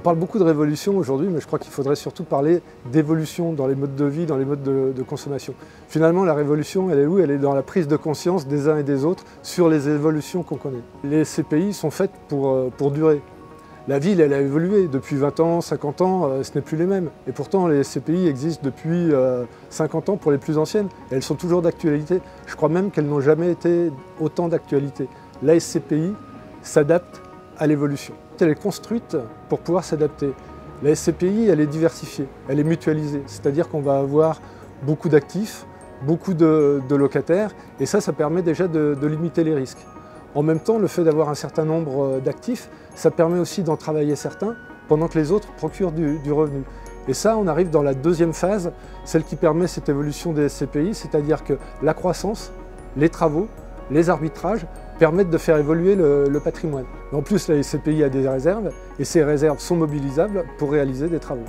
parle beaucoup de révolution aujourd'hui, mais je crois qu'il faudrait surtout parler d'évolution dans les modes de vie, dans les modes de consommation. Finalement, la révolution, elle est où? Elle est dans la prise de conscience des uns et des autres sur les évolutions qu'on connaît. Les CPI sont faites pour durer. La ville, elle a évolué. Depuis 20 ans, 50 ans, ce n'est plus les mêmes. Et pourtant, les CPI existent depuis 50 ans pour les plus anciennes. Et elles sont toujours d'actualité. Je crois même qu'elles n'ont jamais été autant d'actualité. La SCPI s'adapte à l'évolution. Elle est construite pour pouvoir s'adapter. La SCPI, elle est diversifiée, elle est mutualisée, c'est-à-dire qu'on va avoir beaucoup d'actifs, beaucoup de locataires, et ça permet déjà de limiter les risques. En même temps, le fait d'avoir un certain nombre d'actifs, ça permet aussi d'en travailler certains, pendant que les autres procurent du revenu. Et ça, on arrive dans la deuxième phase, celle qui permet cette évolution des SCPI, c'est-à-dire que la croissance, les travaux, les arbitrages, permettent de faire évoluer le patrimoine. En plus, la SCPI a des réserves et ces réserves sont mobilisables pour réaliser des travaux.